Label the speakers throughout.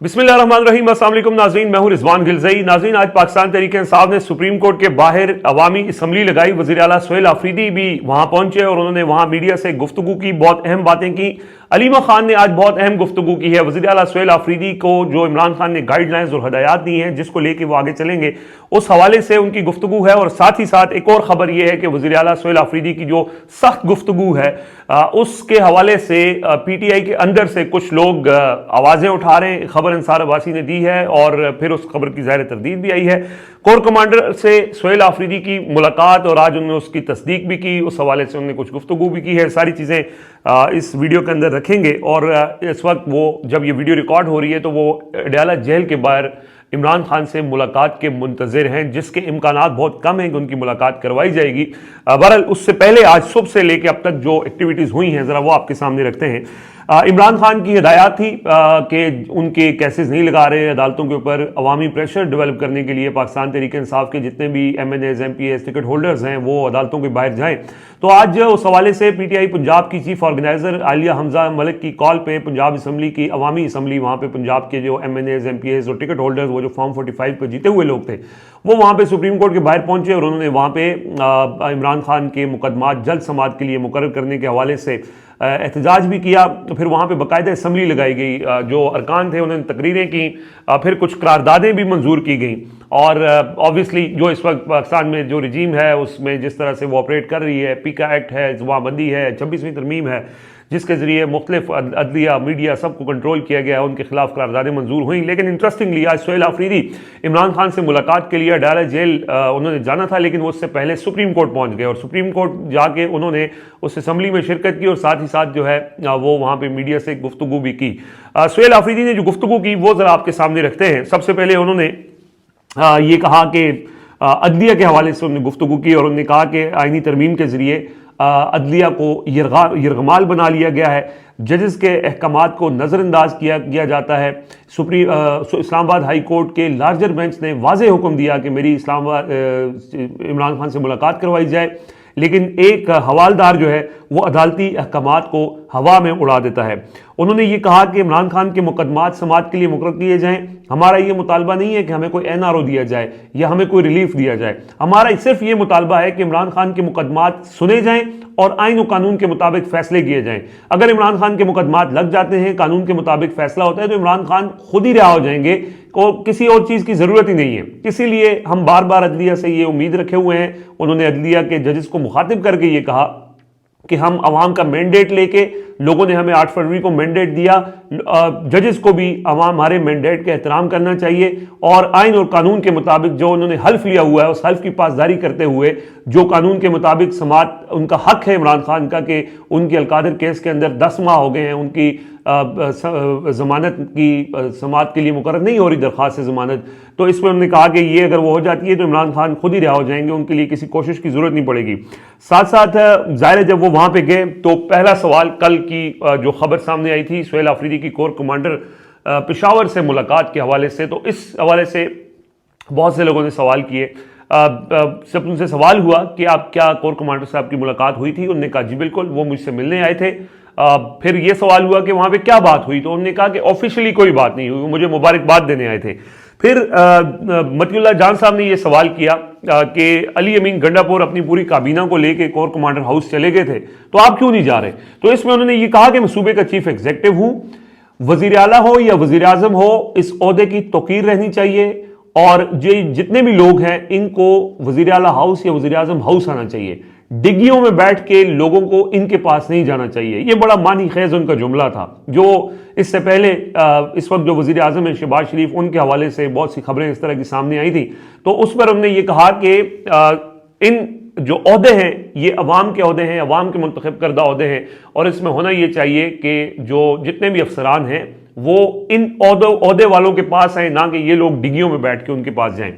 Speaker 1: बिस्मिल्लाहिर्रहमानिर्रहीम। अस्सलाम वालेकुम नाज़रीन, मैं हूं रिजवान गिलज़ई। नाज़रीन, आज पाकिस्तान तहरीक इंसाफ ने सुप्रीम कोर्ट के बाहर अवामी असम्बली लगाई। वज़ीर आला सुहेल आफरीदी भी वहां पहुंचे और उन्होंने वहां मीडिया से गुफ्तगू की, बहुत अहम बातें की। अलीमा खान ने आज बहुत अहम गुफ्तगू की है। वज़ीर आला सुहेल आफरीदी को जो इमरान खान ने गाइडलाइंस और हदायत दी हैं, जिसको लेके वो आगे चलेंगे, उस हवाले से उनकी गुफ्तगू है। और साथ ही साथ एक और खबर यह है कि वज़ीर आला सुहेल आफरीदी की जो सख्त गुफ्तगू है उसके हवाले से PTI के अंदर से कुछ लोग आवाज़ें उठा रहे हैं। खबर अंसार अब्बासी ने दी है और फिर उस खबर की ज़ाहिर तरदीद भी आई है। कोर कमांडर से सुहेल आफरीदी की मुलाकात और आज उन्होंने उसकी तस्दीक भी की, उस हवाले से उन्होंने कुछ गुफ्तगू भी की है। सारी चीज़ें इस वीडियो के अंदर रखेंगे। और इस वक्त वो जब ये वीडियो रिकॉर्ड हो रही है तो वो अडयाला जेल के बाहर इमरान खान से मुलाकात के मुंतज़िर हैं, जिसके इम्कानात बहुत कम हैं कि उनकी मुलाकात करवाई जाएगी। बहरहाल उससे पहले आज सुबह से लेकर अब तक जो एक्टिविटीज़ हुई हैं ज़रा वो आपके सामने रखते हैं। इमरान खान की हिदायत थी कि उनके केसेस नहीं लगा रहे अदालतों के ऊपर। अवामी प्रेशर डेवलप करने के लिए पाकिस्तान तहरीक इंसाफ के जितने भी MNAs MPAs टिकट होल्डर्स हैं वो अदालतों के बाहर जाएं। तो आज उस हवाले से PTI पंजाब की चीफ ऑर्गेनाइजर आलिया हमजा मलिक की कॉल पे पंजाब असम्बली की अवामी असम्बली, वहाँ पे पंजाब के जो MNAs MPAs और टिकट होल्डर्स, वो जो फॉर्म 45 पे जीते हुए लोग थे, वो वहाँ पे सुप्रीम कोर्ट के बाहर पहुंचे और उन्होंने वहाँ पे इमरान खान के मुकदमात जल्द समाअत के लिए मुकर्रर करने के हवाले से एहतजाज भी किया। तो फिर वहाँ पे बाकायदा असम्बली लगाई गई, जो अरकान थे उन्होंने तकरीरें की, फिर कुछ करारदादें भी मंजूर की गई। और ऑब्वियसली जो इस वक्त पाकिस्तान में जो रजीम है उसमें जिस तरह से वो ऑपरेट कर रही है, पीका एक्ट है, जुबानबंदी है, 26वीं तरमीम है, जिसके ज़रिए मुख्तलिफ अदलिया मीडिया सबको कंट्रोल किया गया है, उनके खिलाफ करारदादें मंजूर हुई। लेकिन इंटरेस्टिंगली आज सुहेल आफरीदी इमरान खान से मुलाकात के लिए अडयाला जेल उन्होंने जाना था, लेकिन वो उससे पहले सुप्रीम कोर्ट पहुंच गए और सुप्रीम कोर्ट जाके उन्होंने उस असम्बली में शिरकत की और साथ ही साथ जो है वो वहाँ पर मीडिया से गुफ्तगू भी की। सुहेल आफरीदी ने जो गुफ्तगू की वो ज़रा आपके सामने रखते हैं। सबसे पहले उन्होंने ये कहा कि अदलिया के हवाले से उन्होंने गुफ्तगू की और उन्होंने कहा कि आईनी तरमीम के ज़रिए अदलिया को यरगमाल बना लिया गया है, जजेस के अहकामात को नज़रअंदाज किया जाता है। इस्लामाबाद हाई कोर्ट के लार्जर बेंच ने वाज़ेह हुक्म दिया कि मेरी इमरान खान से मुलाकात करवाई जाए, लेकिन एक हवालदार जो है वो अदालती अहकामात को हवा में उड़ा देता है। उन्होंने ये कहा कि इमरान खान के मुकदमात समाअत के लिए मुकर्रर किए जाएं। हमारा ये मुतालबा नहीं है कि हमें कोई NRO दिया जाए या हमें कोई रिलीफ दिया जाए। हमारा सिर्फ ये मुतालबा है कि इमरान खान के मुकदमात सुने जाएं और आइन और कानून के मुताबिक फैसले किए जाएं। अगर इमरान खान के मुकदमात लग जाते हैं, कानून के मुताबिक फैसला होता है, तो इमरान खान खुद ही रिहा हो जाएंगे और किसी और चीज़ की ज़रूरत ही नहीं है। इसीलिए हम बार बार अदलिया से ये उम्मीद रखे हुए हैं। उन्होंने अदलिया के जजेस को मुखातिब करके ये कहा कि हम अवाम का मैंडेट लेके, लोगों ने हमें 8 फरवरी को मैंडेट दिया, जजेस को भी अवाम हमारे मैंडेट का एहतराम करना चाहिए और आइन और कानून के मुताबिक जो उन्होंने हल्फ लिया हुआ है उस हल्फ की पासदारी करते हुए जो कानून के मुताबिक समाअत उनका हक है इमरान खान का कि उनकी अलकादर केस के अंदर 10 माह हो गए हैं, उनकी ज़मानत की समाअत के लिए मुकर्रर नहीं हो रही दरख्वास्त ज़मानत, तो इस पर उन्होंने कहा कि ये अगर वो हो जाती है तो इमरान खान खुद ही रिहा हो जाएंगे, उनके लिए किसी कोशिश की ज़रूरत नहीं पड़ेगी। साथ साथ ज़ाहिर है जब वो वहाँ पे गए तो पहला सवाल कल की जो खबर सामने आई थी सुहेल आफरीदी की कोर कमांडर पेशावर से मुलाकात के हवाले से, तो इस हवाले से बहुत से लोगों ने सवाल किए। जब उनसे सवाल हुआ कि आप क्या कोर कमांडर साहब की मुलाकात हुई थी, उन्होंने कहा जी बिल्कुल, वो मुझसे मिलने आए थे। फिर ये सवाल हुआ कि वहाँ पे क्या बात हुई, तो उन्होंने कहा कि ऑफिशियली कोई बात नहीं हुई, वो मुझे मुबारकबाद देने आए थे। फिर मतियुल्लाह जान साहब ने यह सवाल किया कि अली अमीन गंडापुर अपनी पूरी काबीना को लेके कोर कमांडर हाउस चले गए थे, तो आप क्यों नहीं जा रहे? तो इसमें उन्होंने ये कहा कि मैं सूबे का चीफ एग्जीक्यूटिव हूँ, वजीर आला हो या वजीर आजम हो, इस ओहदे की तौकीर रहनी चाहिए और जितने भी लोग हैं इनको वजीर आला हाउस या वजीर आजम हाउस आना चाहिए। डिग्गियों में बैठ के लोगों को इनके पास नहीं जाना चाहिए। ये बड़ा मानी खेज उनका जुमला था, जो इससे पहले इस वक्त जो वजीर आजम है शहबाज शरीफ, उनके हवाले से बहुत सी खबरें इस तरह की सामने आई थी। तो उस पर हमने ये कहा कि इन जो ओहदे हैं ये अवाम के ओहदे हैं, अवाम के मुंतखब करदा ओहदे हैं और इसमें होना ये चाहिए कि जो जितने भी अफसरान हैं वो इन ओहदे वालों के पास आए, ना कि ये लोग डिग्गियों में बैठ के उनके पास जाएं।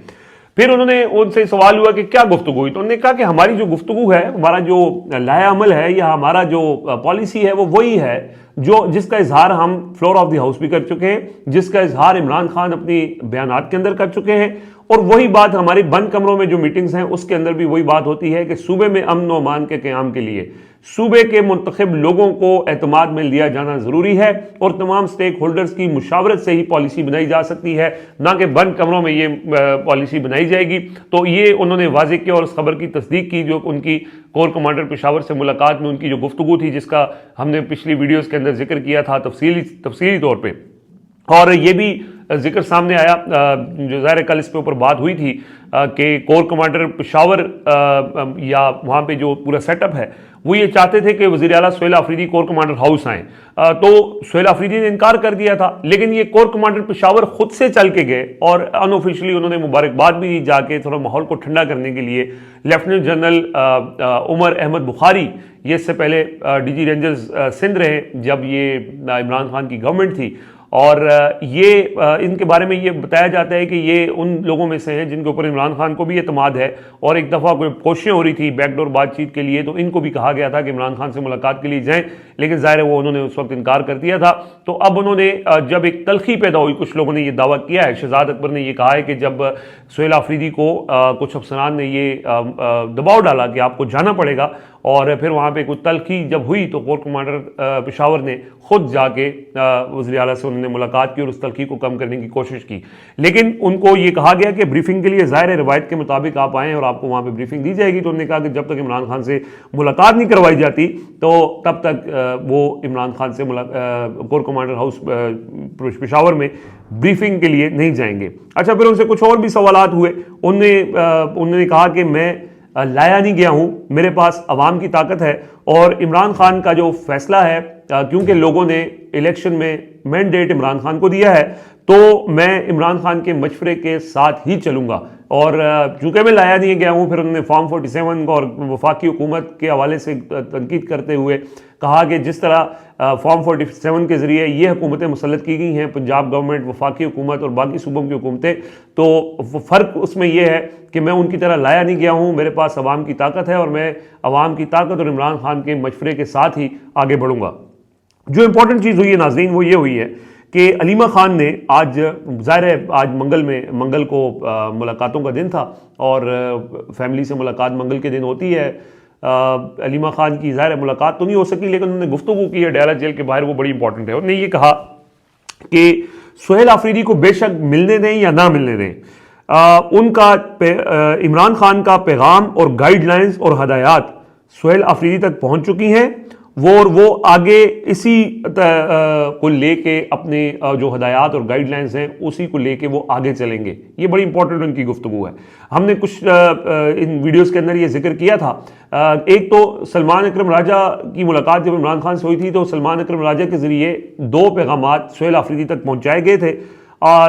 Speaker 1: फिर उन्होंने उनसे सवाल हुआ कि क्या गुफ्तगू हुई, तो उन्होंने कहा कि हमारी जो गुफ्तगू है, हमारा जो लाया अमल है या हमारा जो पॉलिसी है वो वही है जिसका इजहार हम फ्लोर ऑफ द हाउस भी कर चुके हैं, जिसका इजहार इमरान खान अपनी बयानात के अंदर कर चुके हैं। और वही बात हमारे बंद कमरों में जो मीटिंग्स हैं उसके अंदर भी वही बात होती है कि सूबे में अमन व अमान के क़याम के लिए सूबे के मुंतखब लोगों को एतमाद में लिया जाना ज़रूरी है और तमाम स्टेक होल्डर्स की मुशावरत से ही पॉलिसी बनाई जा सकती है, ना कि बंद कमरों में ये पॉलिसी बनाई जाएगी। तो ये उन्होंने वाज़ेह किया और उस खबर की तस्दीक की जो उनकी कोर कमांडर पेशावर से मुलाकात में उनकी जो गुफ्तगू थी, जिसका हमने पिछली वीडियोज़ के अंदर जिक्र किया था तफसीली तौर पर। और ये भी जिक्र सामने आया, जो ज़ाहिर कल इस पे ऊपर बात हुई थी कि कोर कमांडर पेशावर या वहाँ पे जो पूरा सेटअप है वो ये चाहते थे कि वज़ीर आला Suhail Afridi core commander house आएँ, तो सुहेल आफरीदी ने इनकार कर दिया था। लेकिन ये कोर कमांडर पेशावर खुद से चल के गए और अनऑफिशियली उन्होंने मुबारकबाद भी दी जाके, थोड़ा माहौल को ठंडा करने के लिए। लेफ्टिनेंट जनरल उमर अहमद बुखारी, ये इससे पहले DG रेंजर्स सिंध रहे जब ये इमरान खान की गवर्नमेंट थी, और ये इनके बारे में ये बताया जाता है कि ये उन लोगों में से हैं जिनके ऊपर इमरान खान को भी एतमाद है। और एक दफ़ा कोई कोशिशें हो रही थी बैकडोर बातचीत के लिए, तो इनको भी कहा गया था कि इमरान खान से मुलाकात के लिए जाएं, लेकिन ज़ाहिर है वो उन्होंने उस वक्त इनकार कर दिया था। तो अब उन्होंने जब एक तलखी पैदा हुई, कुछ लोगों ने ये दावा किया है, शहजाद अकबर ने ये कहा है कि जब सुहेल आफरीदी को कुछ अफसरान ने ये दबाव डाला कि आपको जाना पड़ेगा, और फिर वहाँ पे कुछ तलखी जब हुई तो कोर कमांडर पेशावर ने खुद जाके वज़ीर आला से उन्होंने मुलाकात की और उस तलखी को कम करने की कोशिश की। लेकिन उनको ये कहा गया कि ब्रीफिंग के लिए ज़ाहिर है रिवायत के मुताबिक आप आएँ और आपको वहाँ पे ब्रीफिंग दी जाएगी। तो उन्होंने कहा कि जब तक इमरान खान से मुलाकात नहीं करवाई जाती तो तब तक वो इमरान खान से कोर कमांडर हाउस पेशावर में ब्रीफिंग के लिए नहीं जाएंगे। अच्छा, फिर उनसे कुछ और भी सवालात हुए। उन्होंने कहा कि मैं लाया नहीं गया हूं, मेरे पास अवाम की ताकत है और इमरान खान का जो फैसला है, क्योंकि लोगों ने इलेक्शन में मैंडेट इमरान खान को दिया है, तो मैं इमरान खान के मशवरे के साथ ही चलूंगा। और चूंकि मैं लाया नहीं गया हूं, फिर उन्होंने फॉर्म 47 और वफाकी हुकूमत के हवाले से तनकीद करते हुए कहा कि जिस तरह फॉर्म 47 के ज़रिए ये हुकूमतें मुसल्लत की गई हैं, पंजाब गवर्नमेंट, वफाकी हुकूमत और बाकी सूबों की हुकूमतें, तो फ़र्क उसमें यह है कि मैं उनकी तरह लाया नहीं गया हूँ, मेरे पास अवाम की ताकत है और मैं अवाम की ताकत और इमरान खान के मशवरे के साथ ही आगे बढ़ूँगा। जो इंपॉर्टेंट चीज़ हुई है नाज़रीन, वो ये हुई है कि अलीमा खान ने आज, ज़ाहिर है आज मंगल को मुलाकातों का दिन था और फैमिली से मुलाकात मंगल के दिन होती है। अलीमा खान की ज़ाहिर है मुलाकात तो नहीं हो सकी, लेकिन उन्होंने गुफ्तगू की है डयाला जेल के बाहर, वो बड़ी इंपॉर्टेंट है। उन्होंने ये कहा कि सुहेल आफरीदी को बेशक मिलने दें या ना मिलने दें, उनका इमरान खान का पैगाम और गाइडलाइंस और हदायत सुहेल आफरीदी तक पहुंच चुकी हैं। वो आगे इसी को लेके अपने जो हदायत और गाइडलाइंस हैं उसी को लेके वो आगे चलेंगे। ये बड़ी इंपॉर्टेंट उनकी गुफ्तगू है। हमने कुछ इन वीडियोस के अंदर ये जिक्र किया था। एक तो सलमान अकरम राजा की मुलाकात जब इमरान खान से हुई थी तो सलमान अकरम राजा के ज़रिए 2 पैगामात सुहेल आफरीदी तक पहुँचाए गए थे,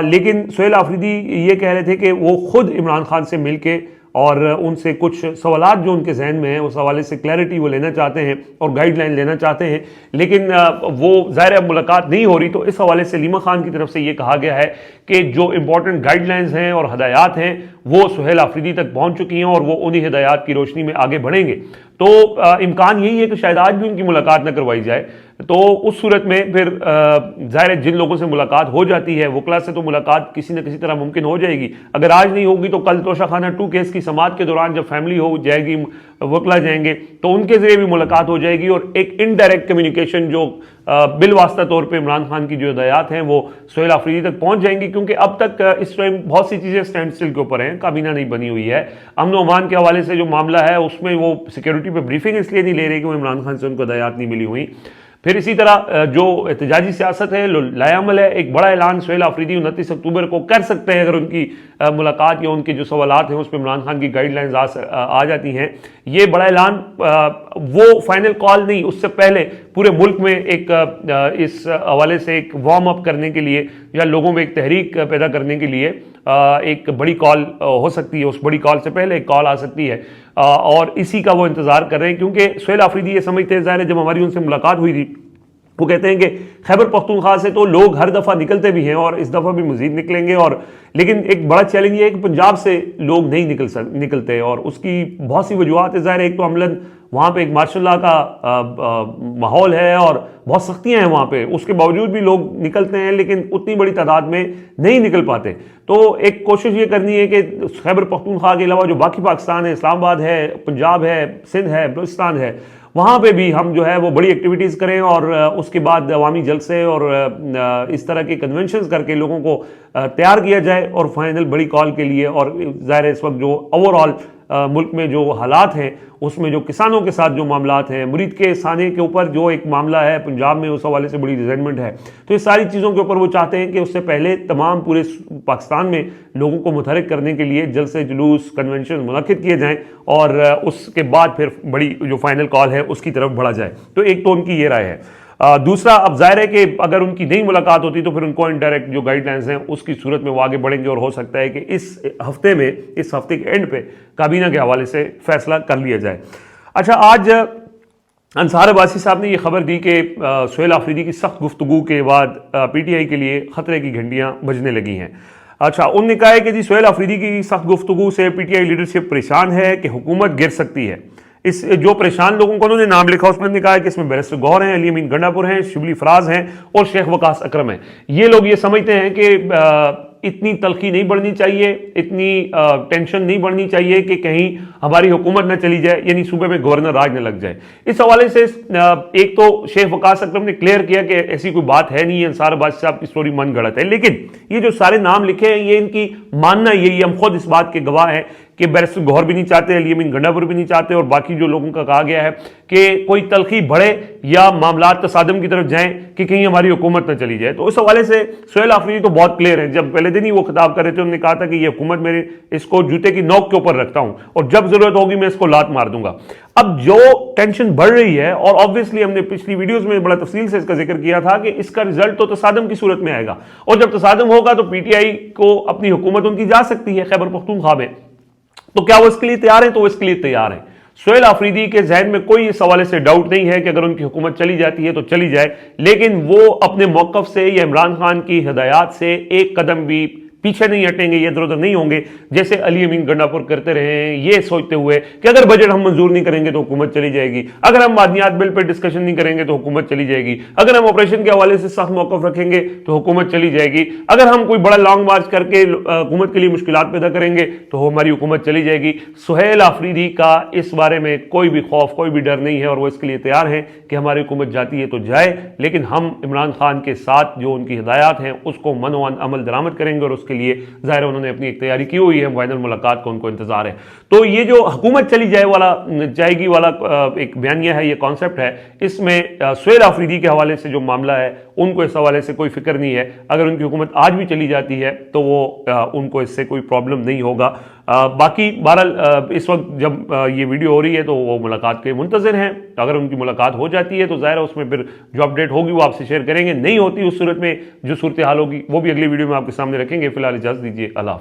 Speaker 1: लेकिन सुहेल आफरीदी ये कह रहे थे कि वो खुद इमरान खान से मिल के और उनसे कुछ सवालात जो उनके जहन में हैं उस हवाले से क्लैरिटी वो लेना चाहते हैं और गाइडलाइन लेना चाहते हैं, लेकिन वो ज़ाहिर मुलाकात नहीं हो रही। तो इस हवाले से अलीमा खान की तरफ से ये कहा गया है कि जो इंपॉर्टेंट गाइडलाइंस हैं और हदायत हैं वो सुहेल आफरीदी तक पहुंच चुकी हैं और वो उन्हीं हदायत की रोशनी में आगे बढ़ेंगे। तो इम्कान यही है कि शायद आज भी उनकी मुलाकात न करवाई जाए। तो उस सूरत में फिर ज़ाहिर है जिन लोगों से मुलाकात हो जाती है वकला से तो मुलाकात किसी न किसी तरह मुमकिन हो जाएगी। अगर आज नहीं होगी तो कल तोशाखाना 2 केस की समाअत के दौरान जब फैमिली हो जाएगी, वकला जाएंगे, तो उनके ज़रिए भी मुलाकात हो जाएगी और एक इनडायरेक्ट कम्युनिकेशन जो बिलवास्ता तौर पे इमरान खान की जो हदायत हैं वो सुहेल आफरीदी तक पहुंच जाएंगी। क्योंकि अब तक इस टाइम बहुत सी चीज़ें स्टैंड स्टिल के ऊपर हैं, काबीना नहीं बनी हुई है। अमन व अमान के हवाले से जो मामला है उसमें वो सिक्योरिटी पर ब्रीफिंग इसलिए नहीं ले रहे कि वो इमरान खान से उनको हदायत नहीं मिली हुई। फिर इसी तरह जो एहतजाजी सियासत है लायामल है। एक बड़ा ऐलान सुहेल आफरीदी 29 अक्टूबर को कर सकते हैं अगर उनकी मुलाकात या उनके जो सवालात हैं उस पर इमरान खान की गाइडलाइंस आ जाती हैं। ये बड़ा ऐलान वो फाइनल कॉल नहीं, उससे पहले पूरे मुल्क में एक इस हवाले से एक वार्म अप करने के लिए या लोगों में एक तहरीक पैदा करने के लिए एक बड़ी कॉल हो सकती है। उस बड़ी कॉल से पहले एक कॉल आ सकती है और इसी का वो इंतज़ार कर रहे हैं। क्योंकि सुहेल आफरीदी ये समझते हैं, ज़ाहिर है जब हमारी उनसे मुलाकात हुई थी वो कहते हैं कि खैबर पख्तूनख्वा से तो लोग हर दफ़ा निकलते भी हैं और इस दफ़ा भी मज़ीद निकलेंगे, और लेकिन एक बड़ा चैलेंज ये है कि पंजाब से लोग नहीं निकलते और उसकी बहुत सी वजूहत है। ज़ाहिर है एक तो अमलन वहाँ पे एक मार्शल लॉ का माहौल है और बहुत सख्तियाँ हैं वहाँ पे, उसके बावजूद भी लोग निकलते हैं, लेकिन उतनी बड़ी तादाद में नहीं निकल पाते। तो एक कोशिश ये करनी है कि खैबर पख्तूनख्वा के अलावा जो बाकी पाकिस्तान है, इस्लामाबाद है, पंजाब है, सिंध है, बलूचिस्तान है, वहाँ पे भी हम जो है वो बड़ी एक्टिविटीज़ करें और उसके बाद अवामी जलसे और इस तरह के कन्वेंशन करके लोगों को तैयार किया जाए और फाइनल बड़ी कॉल के लिए। और ज़ाहिर है इस वक्त जो ओवरऑल मुल्क में जो हालात हैं, उसमें जो किसानों के साथ जो मामलात हैं, मुरीद के साने के ऊपर जो एक मामला है पंजाब में, उस हवाले से बड़ी रिजेंटमेंट है। तो ये सारी चीज़ों के ऊपर वो चाहते हैं कि उससे पहले तमाम पूरे पाकिस्तान में लोगों को मुतहरिक करने के लिए जलसे, जुलूस, कन्वेंशन मुनक्किद किए जाएँ और उसके बाद फिर बड़ी जो फाइनल कॉल है उसकी तरफ बढ़ा जाए। तो एक तो उनकी ये राय है। दूसरा, अब जाहिर है कि अगर उनकी नई मुलाकात होती तो फिर उनको इनडायरेक्ट जो गाइडलाइंस हैं उसकी सूरत में वो आगे बढ़ेंगे और हो सकता है कि इस हफ्ते में, इस हफ्ते के एंड पे काबीना के हवाले से फैसला कर लिया जाए। अच्छा, आज अंसार अब्बासी साहब ने यह खबर दी कि सुहेल आफरीदी की सख्त गुफ्तगू के बाद PTI के लिए खतरे की घंटियां बजने लगी हैं। अच्छा, उन्होंने कहा है कि जी सुहेल आफरीदी की सख्त गुफ्तगू से PTI लीडरशिप परेशान है कि हुकूमत गिर सकती है। इस जो परेशान लोगों को उन्होंने नाम लिखा, उसमें उन्होंने कहा है कि इसमें बैरिस्टर गौहर हैं, अली अमीन गंडापुर हैं, शिबली फराज हैं और शेख वकास अकरम हैं। ये लोग ये समझते हैं कि इतनी तलखी नहीं बढ़नी चाहिए, इतनी टेंशन नहीं बढ़नी चाहिए कि कहीं हमारी हुकूमत न चली जाए, यानी सूबे में गवर्नर राज न लग जाए। इस हवाले से एक तो शेख वकास अकरम ने क्लियर किया कि ऐसी कोई बात है नहीं, अंसार अब्बासी साहब की स्टोरी मन गढ़त है। लेकिन ये जो सारे नाम लिखे हैं, ये इनकी मानना यही, हम खुद इस बात के गवाह हैं कि बैरिस्टर गौहर भी नहीं चाहते, अली अमीन गंडापुर भी नहीं चाहते और बाकी जो लोगों का कहा गया है कि कोई तलखी बढ़े या मामलात तसादम की तरफ जाएं कि कहीं हमारी हुकूमत न चली जाए। तो इस हवाले से सुहेल आफरीदी तो बहुत क्लियर है। जब पहले दिन ही वो खिताब कर रहे थे, उन्होंने कहा था कि ये हुकूमत मेरे इसको जूते की नोक के ऊपर रखता हूं और जब जरूरत होगी मैं इसको लात मार दूंगा। अब जो टेंशन बढ़ रही है, और ऑब्वियसली हमने पिछली वीडियोस में बड़ा तफसील से इसका जिक्र किया था कि इसका रिजल्ट तो तसादम की सूरत में आएगा और जब तसादम होगा तो PTI को अपनी हुकूमत उनकी जा सकती है खैबर पख्तूनख्वा में। तो क्या वो इसके लिए तैयार है? तो वो इसके लिए तैयार है। सुहेल आफरीदी के जहन में कोई इस हवाले से डाउट नहीं है कि अगर उनकी हुकूमत चली जाती है तो चली जाए, लेकिन वो अपने मौकफ से या इमरान खान की हिदायत से एक कदम भी पीछे नहीं हटेंगे, ये इधर उधर नहीं होंगे जैसे अली अमीन गंडापुर करते रहे हैं, ये सोचते हुए कि अगर बजट हम मंजूर नहीं करेंगे तो हुकूमत चली जाएगी, अगर हम मादनियात बिल पर डिस्कशन नहीं करेंगे तो हुकूमत चली जाएगी, अगर हम ऑपरेशन के हवाले से सख्त मौकफ रखेंगे तो हुकूमत चली जाएगी, अगर हम कोई बड़ा लॉन्ग मार्च करके हुकूमत के लिए मुश्किलात पैदा करेंगे तो हमारी हुकूमत चली जाएगी। सुहेल आफरीदी का इस बारे में कोई भी खौफ, कोई भी डर नहीं है और वो इसके लिए तैयार हैं कि हमारी हुकूमत जाती है तो जाए, लेकिन हम इमरान खान के साथ जो उनकी हिदायत हैं उसको मनोवन अमल दरामद करेंगे और उसके लिए ज़ाहिर उन्होंने अपनी एक तैयारी की हुई है, फाइनल मुलाकात का उनको इंतजार है। तो ये जो हुकूमत चली जाएगी वाला एक बयानिया है, ये कॉन्सेप्ट है, इसमें सुहेल आफरीदी के हवाले से जो मामला है उनको इस हवाले से कोई फिक्र नहीं है। अगर उनकी हुकूमत आज भी चली जाती है तो वो उनको इससे कोई प्रॉब्लम नहीं होगा। बाकी बहरहाल इस वक्त जब ये वीडियो हो रही है तो वो मुलाकात के मुंतज़िर हैं। अगर उनकी मुलाकात हो जाती है तो ज़ाहिर है उसमें फिर जो अपडेट होगी वो आपसे शेयर करेंगे, नहीं होती उस सूरत में जो सूरत हाल होगी वो भी अगली वीडियो में आपके सामने रखेंगे। फिलहाल इजाज़त दीजिए, अल्लाह।